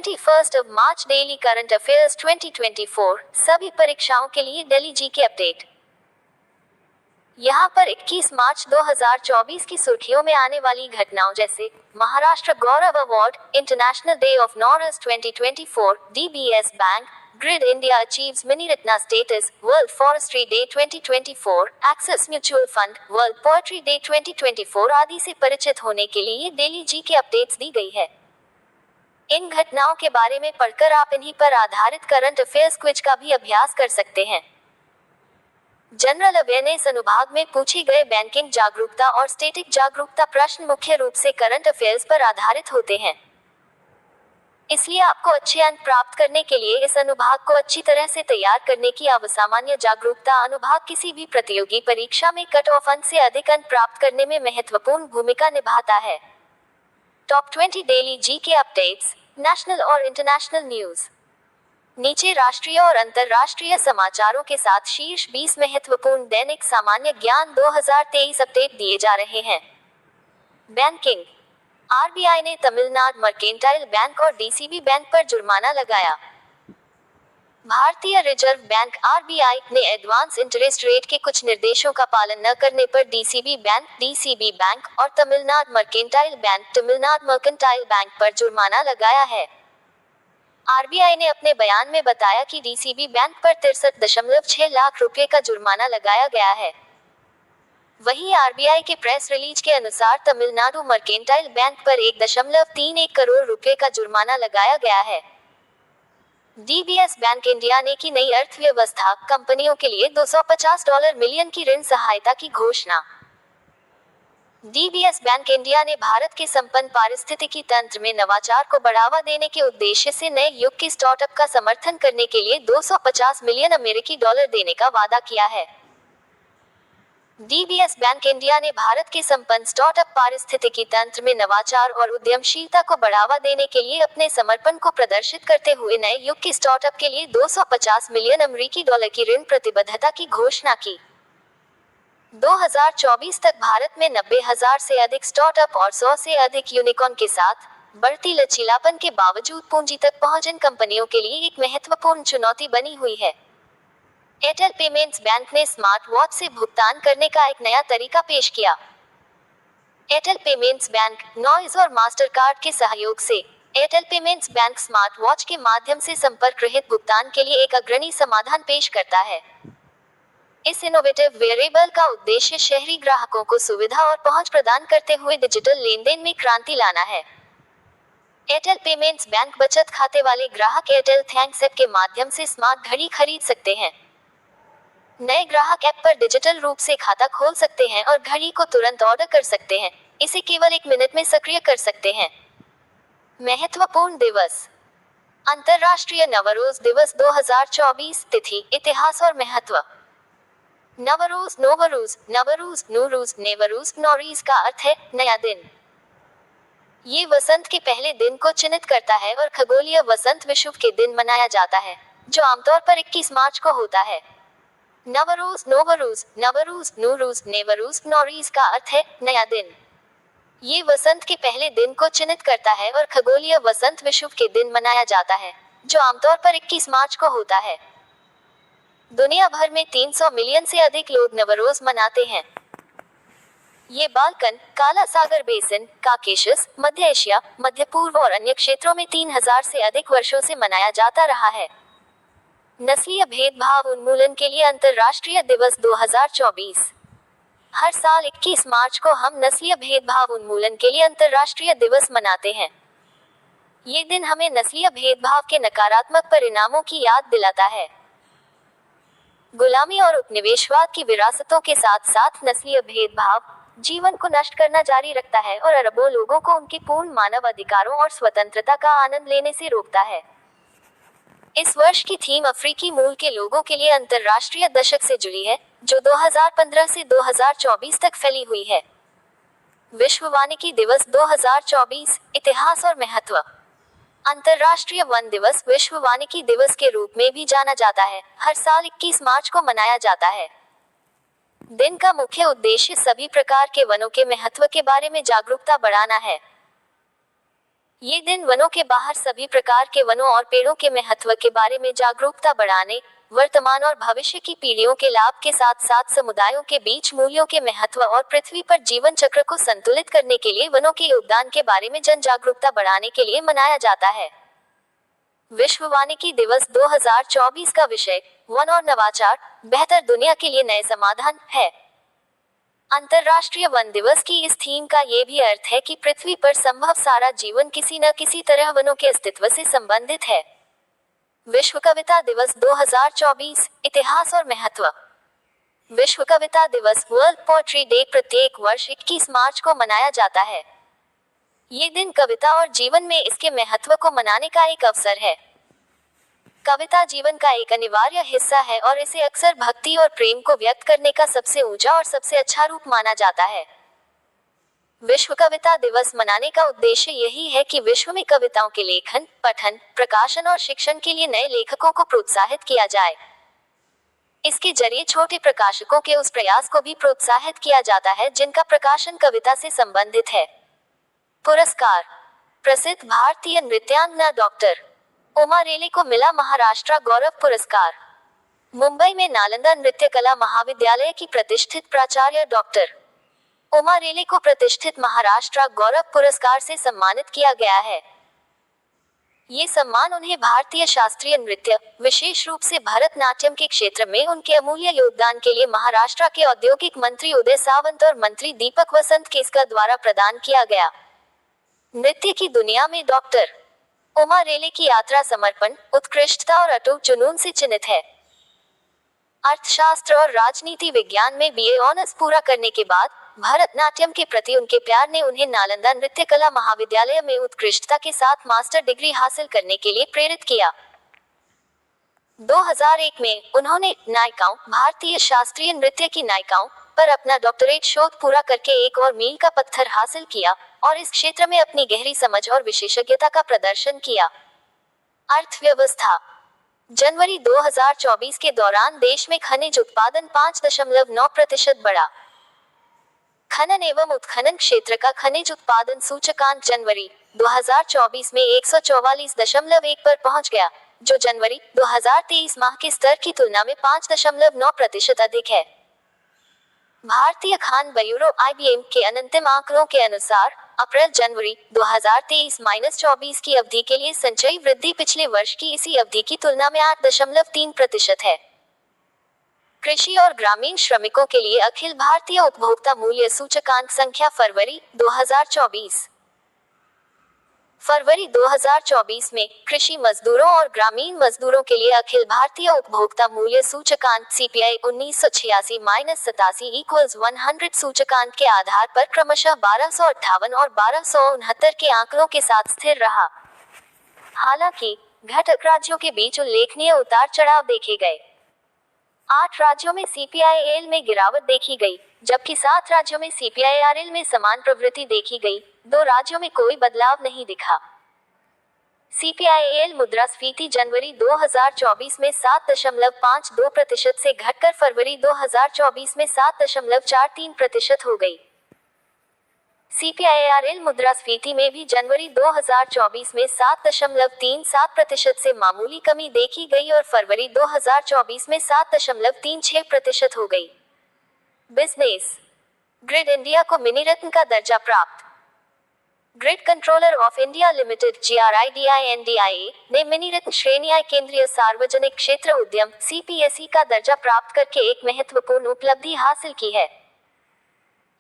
21 daily current affairs 2024 सभी परीक्षाओं के लिए दिल्ली जीके अपडेट। यहाँ पर 21 मार्च 2024 की सुर्खियों में आने वाली घटनाओं जैसे Maharashtra Gaurav award, international day of Nowruz 2024, DBS bank, Grid India achieves mini Ratna status, world forestry day 2024, Axis mutual fund, world poetry day 2024 आदि से परिचित होने के लिए दिल्ली जीके अपडेट्स दी गई है। इन घटनाओं के बारे में पढ़कर आप इन्हीं पर आधारित करंट अफेयर्स क्विज का भी अभ्यास कर सकते हैं। जनरल अवेयरनेस अनुभाग में पूछे गए बैंकिंग जागरूकता और स्टैटिक जागरूकता प्रश्न मुख्य रूप से करंट अफेयर्स पर आधारित होते हैं। इसलिए आपको अच्छे अंक प्राप्त करने के लिए इस अनुभाग को अच्छी तरह से तैयार करने की सामान्य जागरूकता अनुभाग किसी भी प्रतियोगी परीक्षा में कट ऑफ अंक से अधिक अंक प्राप्त करने में महत्वपूर्ण भूमिका निभाता है। Top 20 daily GK updates, national और इंटरनेशनल न्यूज। नीचे राष्ट्रीय और अंतर्राष्ट्रीय समाचारों के साथ शीर्ष 20 महत्वपूर्ण दैनिक सामान्य ज्ञान 2023 अपडेट दिए जा रहे हैं। बैंकिंग। आरबीआई ने तमिलनाडु मर्केंटाइल बैंक और डीसीबी बैंक पर जुर्माना लगाया। भारतीय रिजर्व बैंक आरबीआई ने एडवांस इंटरेस्ट रेट के कुछ निर्देशों का पालन न करने पर डीसीबी बैंक और तमिलनाडु मर्केंटाइल बैंक पर जुर्माना लगाया है। आरबीआई ने अपने बयान में बताया कि डीसीबी बैंक पर 63.6 लाख रुपए का जुर्माना लगाया गया है। वहीं आरबीआई के प्रेस रिलीज के अनुसार तमिलनाडु मर्केंटाइल बैंक पर 1.31 करोड़ रुपए का जुर्माना लगाया गया है। डीबीएस बैंक इंडिया ने की नई अर्थव्यवस्था कंपनियों के लिए $250 मिलियन की ऋण सहायता की घोषणा। डीबीएस बैंक इंडिया ने भारत के संपन्न पारिस्थितिकी तंत्र में नवाचार को बढ़ावा देने के उद्देश्य से नए युग के स्टार्टअप का समर्थन करने के लिए $250 मिलियन अमेरिकी डॉलर देने का वादा किया है। डीबीएस बैंक इंडिया ने भारत के संपन्न स्टार्टअप पारिस्थितिकी तंत्र में नवाचार और उद्यमशीलता को बढ़ावा देने के लिए अपने समर्पण को प्रदर्शित करते हुए नए युग के स्टार्टअप के लिए $250 मिलियन अमेरिकी डॉलर की ऋण प्रतिबद्धता की घोषणा की। 2024 तक भारत में 90,000 से अधिक स्टार्टअप और 100 से अधिक यूनिकॉर्न के साथ बढ़ती लचीलापन के बावजूद पूंजी तक पहुंच इन कंपनियों के लिए एक महत्वपूर्ण चुनौती बनी हुई है। एयरटेल पेमेंट्स बैंक ने स्मार्ट वॉच से भुगतान करने का एक नया तरीका पेश किया। एयरटेल पेमेंट्स बैंक, नॉइज और मास्टरकार्ड के सहयोग से Airtel payments bank smart watch के माध्यम से संपर्क रहित भुगतान के लिए एक अग्रणी समाधान पेश करता है। इस इनोवेटिव वेरिएबल का उद्देश्य शहरी ग्राहकों को सुविधा और पहुंच प्रदान करते हुए डिजिटल लेनदेन में क्रांति लाना है। एयरटेल पेमेंट्स बैंक बचत खाते वाले ग्राहक एयरटेल थैंक्स ऐप के माध्यम से स्मार्ट घड़ी खरीद सकते हैं। नए ग्राहक ऐप पर डिजिटल रूप से खाता खोल सकते हैं और घड़ी को तुरंत ऑर्डर कर सकते हैं। इसे केवल 1 मिनट में सक्रिय कर सकते हैं। महत्वपूर्ण दिवस। अंतर्राष्ट्रीय नवरोज दिवस 2024। तिथि, इतिहास और महत्व। नवरोज, नवरूज, नोरीज का अर्थ है नया दिन। ये वसंत के पहले दिन को चिन्हित करता है और खगोलीय वसंत विषुव के दिन मनाया जाता है, जो आमतौर पर 21 मार्च को होता है। नवरोज, नोरीज का अर्थ है नया दिन। ये वसंत के पहले दिन को चिन्हित करता है और खगोलीय वसंत विषुव के दिन मनाया जाता है, जो आमतौर पर 21 मार्च को होता है। दुनिया भर में 300 मिलियन से अधिक लोग नवरोज मनाते हैं। ये बाल्कन, काला सागर बेसिन, काकेशस, मध्य एशिया, मध्य पूर्व और अन्य क्षेत्रों में 3000 से अधिक वर्षों से मनाया जाता रहा है। नस्लीय भेदभाव उन्मूलन के लिए अंतर्राष्ट्रीय दिवस 2024। हर साल 21 मार्च को हम नस्लीय भेदभाव उन्मूलन के लिए अंतर्राष्ट्रीय दिवस मनाते हैं। ये दिन हमें नस्लीय भेदभाव के नकारात्मक परिणामों की याद दिलाता है। गुलामी और उपनिवेशवाद की विरासतों के साथ साथ नस्लीय भेदभाव जीवन को नष्ट करना जारी रखता है और अरबों लोगों को उनके पूर्ण मानव अधिकारों और स्वतंत्रता का आनंद लेने से रोकता है। इस वर्ष की थीम अफ्रीकी मूल के लोगों के लिए अंतर्राष्ट्रीय दशक से जुड़ी है, जो 2015 से 2024 तक फैली हुई है। विश्व वानिकी दिवस 2024। इतिहास और महत्व। अंतर्राष्ट्रीय वन दिवस विश्व वानिकी दिवस के रूप में भी जाना जाता है, हर साल 21 मार्च को मनाया जाता है। दिन का मुख्य उद्देश्य सभी प्रकार के वनों के महत्व के बारे में जागरूकता बढ़ाना है। ये दिन वनों के बाहर सभी प्रकार के वनों और पेड़ों के महत्व के बारे में जागरूकता बढ़ाने, वर्तमान और भविष्य की पीढ़ियों के लाभ के साथ साथ समुदायों के बीच मूल्यों के महत्व और पृथ्वी पर जीवन चक्र को संतुलित करने के लिए वनों के योगदान के बारे में जन जागरूकता बढ़ाने के लिए मनाया जाता है। विश्व वानिकी दिवस 2024 का विषय वन और नवाचार, बेहतर दुनिया के लिए नए समाधान है। अंतर्राष्ट्रीय वन दिवस की इस थीम का ये भी अर्थ है कि पृथ्वी पर संभव सारा जीवन किसी न किसी तरह वनों के अस्तित्व से संबंधित है। विश्व कविता दिवस 2024 इतिहास और महत्व। विश्व कविता दिवस वर्ल्ड पोएट्री डे प्रत्येक वर्ष 21 मार्च को मनाया जाता है। ये दिन कविता और जीवन में इसके महत्व को मनाने का एक अवसर है। कविता जीवन का एक अनिवार्य हिस्सा है और इसे अक्सर भक्ति और प्रेम को व्यक्त करने का सबसे ऊंचा और सबसे अच्छा रूप माना जाता है। विश्व कविता दिवस मनाने का उद्देश्य यही है कि विश्व में कविताओं के लेखन, पठन, प्रकाशन और शिक्षण के लिए नए लेखकों को प्रोत्साहित किया जाए। इसके जरिए छोटे प्रकाशकों के उस प्रयास को भी प्रोत्साहित किया जाता है जिनका प्रकाशन कविता से संबंधित है। पुरस्कार। प्रसिद्ध भारतीय नृत्यांगना डॉक्टर उमा रेले को मिला महाराष्ट्र गौरव पुरस्कार। मुंबई में नालंदा नृत्य कला महाविद्यालय की प्रतिष्ठित प्राचार्य डॉक्टर उमा रेले को प्रतिष्ठित महाराष्ट्र गौरव पुरस्कार से सम्मानित किया गया है। ये सम्मान उन्हें भारतीय शास्त्रीय नृत्य, विशेष रूप से भरतनाट्यम के क्षेत्र में उनके अमूल्य योगदान के लिए महाराष्ट्र के औद्योगिक मंत्री उदय सावंत और मंत्री दीपक वसंत केसकर द्वारा प्रदान किया गया। नृत्य की दुनिया में डॉक्टर उमा रेले की यात्रा समर्पण, उत्कृष्टता और अटूट जुनून से चिन्हित है। अर्थशास्त्र और राजनीति विज्ञान में बीए ऑनर्स पूरा करने के बाद भरतनाट्यम के प्रति उनके प्यार ने उन्हें नालंदा नृत्य कला महाविद्यालय में उत्कृष्टता के साथ मास्टर डिग्री हासिल करने के लिए प्रेरित किया। 2001 में उन्होंने नायिकाओं, भारतीय शास्त्रीय नृत्य की नायिकाओं पर अपना डॉक्टरेट शोध पूरा करके एक और मील का पत्थर हासिल किया और इस क्षेत्र में अपनी गहरी समझ और विशेषज्ञता का प्रदर्शन किया। अर्थव्यवस्था। जनवरी 2024 के दौरान देश में खनिज उत्पादन 5.9% बढ़ा। खनन एवं उत्खनन क्षेत्र का खनिज उत्पादन सूचकांक जनवरी 2024 में 144.1 पर पहुंच गया, जो जनवरी 2023 माह के स्तर की तुलना में 5.9% अधिक है। भारतीय खान ब्यूरो (IBM) के अंतिम आंकड़ों के अनुसार अप्रैल जनवरी 2023-24 की अवधि के लिए संचयी वृद्धि पिछले वर्ष की इसी अवधि की तुलना में 8.3% है। कृषि और ग्रामीण श्रमिकों के लिए अखिल भारतीय उपभोक्ता मूल्य सूचकांक संख्या फरवरी 2024। फरवरी 2024 में कृषि मजदूरों और ग्रामीण मजदूरों के लिए अखिल भारतीय उपभोक्ता मूल्य सूचकांक CPI 1986-87 = 100 सूचकांक के आधार पर क्रमशः 1258 और 1269 के आंकड़ों के साथ स्थिर रहा। हालांकि घटक राज्यों के बीच उल्लेखनीय उतार चढ़ाव देखे गए। 8 राज्यों में CPI-AL में गिरावट देखी गई, जबकि 7 राज्यों में CPI-RL में समान प्रवृत्ति देखी गई। 2 राज्यों में कोई बदलाव नहीं दिखा। CPI-AL मुद्रास्फीति जनवरी 2024 में 7.52% से घटकर फरवरी 2024 में 7.43% हो गई। CPI-RL मुद्रास्फीति में भी जनवरी 2024 में 7.37% से मामूली कमी देखी गई और फरवरी 2024 में 7.36% हो गई। बिजनेस। ग्रिड इंडिया को मिनी रत्न का दर्जा प्राप्त। Grid controller of India limited (GRIDINDIA) ने मिनी रत्न श्रेणी I केंद्रीय सार्वजनिक क्षेत्र उद्यम (CPSE) का दर्जा प्राप्त करके एक महत्वपूर्ण उपलब्धि हासिल की है।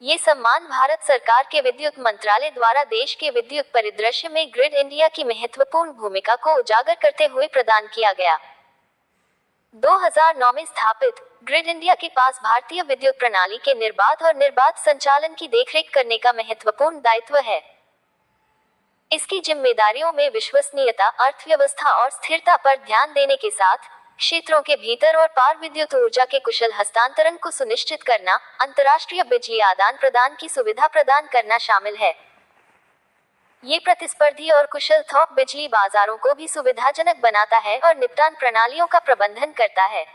ये सम्मान भारत सरकार के विद्युत मंत्रालय द्वारा देश के विद्युत परिदृश्य में ग्रिड इंडिया की महत्वपूर्ण भूमिका को उजागर करते हुए प्रदान किया गया। 2009 में स्थापित ग्रिड इंडिया के पास भारतीय विद्युत प्रणाली के निर्बाध और निर्बाध संचालन की देखरेख करने का महत्वपूर्ण दायित्व है। इसकी जिम्मेदारियों में विश्वसनीयता, अर्थव्यवस्था और स्थिरता पर ध्यान देने के साथ क्षेत्रों के भीतर और पार विद्युत ऊर्जा के कुशल हस्तांतरण को सुनिश्चित करना, अंतर्राष्ट्रीय बिजली आदान प्रदान की सुविधा प्रदान करना शामिल है। ये प्रतिस्पर्धी और कुशल थोक बिजली बाजारों को भी सुविधाजनक बनाता है और निपटान प्रणालियों का प्रबंधन करता है।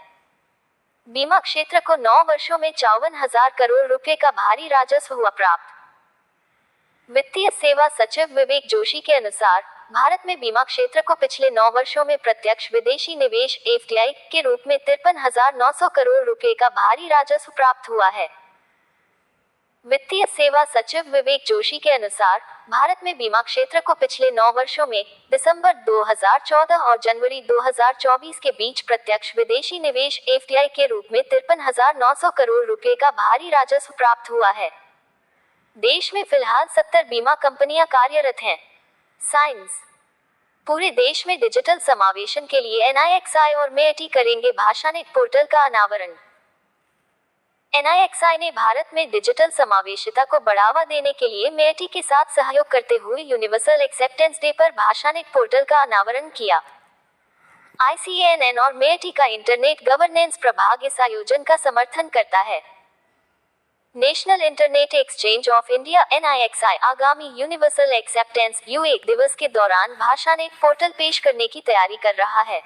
बीमा क्षेत्र को 9 वर्षों में 54,000 करोड़ रुपए का भारी राजस्व हुआ प्राप्त। वित्तीय सेवा सचिव विवेक जोशी के अनुसार भारत में बीमा क्षेत्र को पिछले 9 वर्षों में प्रत्यक्ष विदेशी निवेश (FDI) के रूप में 53,900 करोड़ रुपए का भारी राजस्व प्राप्त हुआ है। वित्तीय सेवा सचिव विवेक जोशी के अनुसार भारत में बीमा क्षेत्र को पिछले 9 वर्षों में दिसंबर 2014 और जनवरी 2024 के बीच प्रत्यक्ष विदेशी निवेश (FDI) के रूप में 53,900 करोड़ रुपए का भारी राजस्व प्राप्त हुआ है। देश में फिलहाल 70 बीमा कंपनियां कार्यरत हैं। साइंस। पूरे देश में डिजिटल समावेशन के लिए NIXI और MEITI करेंगे भाषानेट पोर्टल का अनावरण। NIXI ने भारत में डिजिटल समावेशिता को बढ़ावा देने के लिए MEITI के साथ सहयोग करते हुए यूनिवर्सल एक्सेप्टेंस डे पर भाषानेट पोर्टल का अनावरण किया। ICANN और MEITI का इंटरनेट गवर्नेंस प्रभाग इस आयोजन का समर्थन करता है। National internet exchange of India NIXI आगामी यूनिवर्सल एक्सेप्टेंस U1 दिवस के दौरान भाषानेट पोर्टल पेश करने की तैयारी कर रहा है।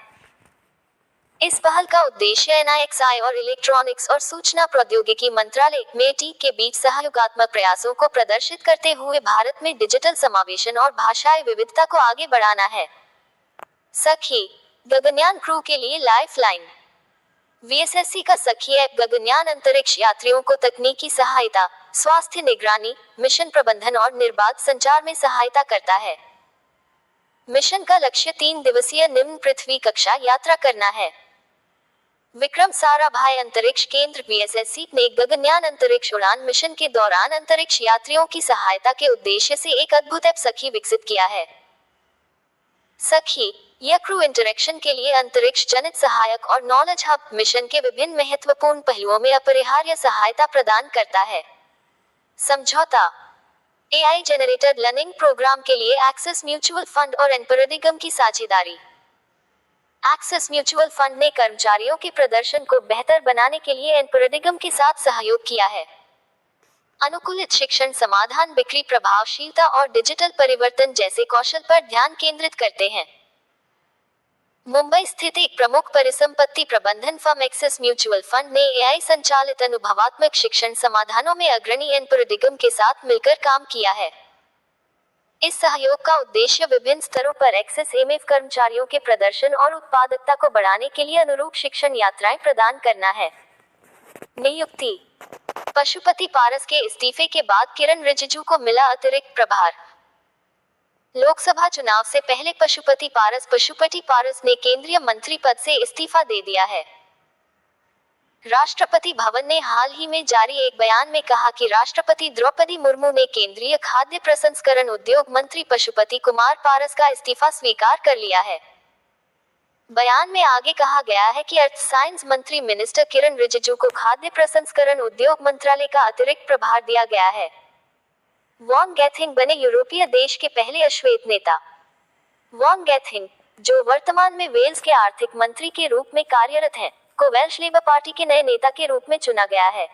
इस पहल का उद्देश्य NIXI और इलेक्ट्रॉनिक्स और सूचना प्रौद्योगिकी मंत्रालय MEITI के बीच सहयोगात्मक प्रयासों को प्रदर्शित करते हुए भारत में डिजिटल समावेशन और भाषाई विविधता को आगे बढ़ाना है। सखी गगनयान क्रू के लिए लाइफलाइन। VSSC का सखी ऐप गगनयान अंतरिक्ष यात्रियों को तकनीकी सहायता, स्वास्थ्य निगरानी, मिशन प्रबंधन और निर्बाध संचार में सहायता करता है। मिशन का लक्ष्य 3 दिवसीय निम्न पृथ्वी कक्षा यात्रा करना है। विक्रम साराभाई अंतरिक्ष केंद्र VSSC ने गगनयान अंतरिक्ष उड़ान मिशन के दौरान अंतरिक्ष यात्रियों की सहायता के उद्देश्य से एक अद्भुत ऐप सखी विकसित किया है। सखी यह क्रू इंटरेक्शन के लिए अंतरिक्ष जनित सहायक और नॉलेज हब मिशन के विभिन्न महत्वपूर्ण पहलुओं में अपरिहार्य सहायता प्रदान करता है। समझौता। AI जनरेटेड लर्निंग प्रोग्राम के लिए एक्सिस म्यूचुअल फंड और एनपैराडिग्म की साझेदारी। एक्सिस म्यूचुअल फंड ने कर्मचारियों के प्रदर्शन को बेहतर बनाने के लिए एनपैराडिग्म के साथ सहयोग किया है। अनुकूलित शिक्षण समाधान बिक्री प्रभावशीलता और डिजिटल परिवर्तन जैसे कौशल पर ध्यान केंद्रित करते हैं। मुंबई स्थित एक प्रमुख परिसंपत्ति प्रबंधन फर्म एक्सिस म्यूचुअल फंड ने AI संचालित अनुभवात्मक शिक्षण समाधानों में अग्रणी एनपैराडिग्म के साथ मिलकर काम किया है। इस सहयोग का उद्देश्य विभिन्न स्तरों पर एक्सिस एमएफ कर्मचारियों के प्रदर्शन और उत्पादकता को बढ़ाने के लिए अनुरूप शिक्षण यात्राएं प्रदान करना है। नियुक्ति। पशुपति पारस के इस्तीफे के बाद किरण रिजिजू को मिला अतिरिक्त प्रभार। लोकसभा चुनाव से पहले पशुपति पारस ने केंद्रीय मंत्री पद से इस्तीफा दे दिया है। राष्ट्रपति भवन ने हाल ही में जारी एक बयान में कहा कि राष्ट्रपति द्रौपदी मुर्मू ने केंद्रीय खाद्य प्रसंस्करण उद्योग मंत्री पशुपति कुमार पारस का इस्तीफा स्वीकार कर लिया है। बयान में आगे कहा गया है कि अर्थ साइंस मंत्री मिनिस्टर किरण रिजिजू को खाद्य प्रसंस्करण उद्योग मंत्रालय का अतिरिक्त प्रभार दिया गया है। वॉन गैथिंग बने यूरोपीय देश के पहले अश्वेत नेता। वॉन गैथिंग, जो वर्तमान में वेल्स के आर्थिक मंत्री के रूप में कार्यरत हैं, को वेल्श लेबर पार्टी के नए नेता के रूप में चुना गया है।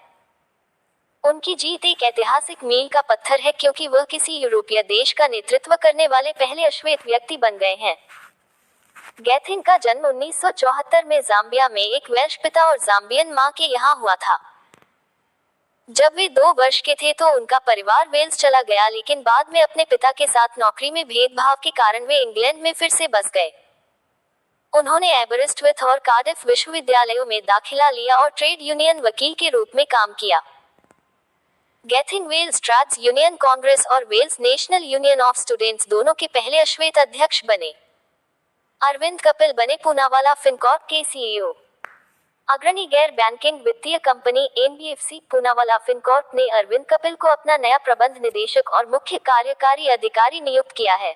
उनकी जीत एक ऐतिहासिक मील का पत्थर है क्योंकि वह किसी यूरोपीय देश का नेतृत्व करने वाले पहले अश्वेत व्यक्ति बन गए हैं। गैथिंग का जन्म 1974 में जाम्बिया में एक वेल्श पिता और जाम्बियन मां के यहाँ हुआ था। जब वे 2 वर्ष के थे तो उनका परिवार वेल्स चला गया, लेकिन बाद में अपने पिता के साथ नौकरी में भेदभाव के कारण वे इंग्लैंड में फिर से बस गए। उन्होंने एबरिस्टविथ और कार्डिफ विश्वविद्यालयों में दाखिला लिया और ट्रेड यूनियन वकील के रूप में काम किया। गैथिंग वेल्स ट्राड्स यूनियन कांग्रेस और Wales national union of students दोनों के पहले अश्वेत अध्यक्ष बने। अरविंद कपिल बने पूनावाला फिनकॉर्प के CEO। अग्रणी गैर बैंकिंग वित्तीय कंपनी NBFC पूनावाला फिनकॉर्प ने अरविंद कपिल को अपना नया प्रबंध निदेशक और मुख्य कार्यकारी अधिकारी नियुक्त किया है।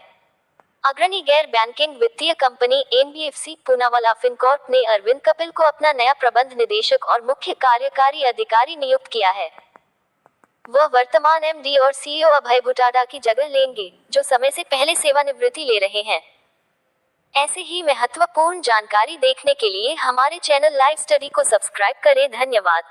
अग्रणी गैर बैंकिंग वित्तीय कंपनी NBFC पूनावाला फिनकॉर्प ने अरविंद कपिल को अपना नया प्रबंध निदेशक और मुख्य कार्यकारी अधिकारी नियुक्त किया है। वह वर्तमान MD और CEO अभय भुटाडा की जगह लेंगे, जो समय से पहले सेवानिवृत्ति ले रहे हैं। ऐसे ही महत्वपूर्ण जानकारी देखने के लिए हमारे चैनल लाइव स्टडी को सब्सक्राइब करें। धन्यवाद।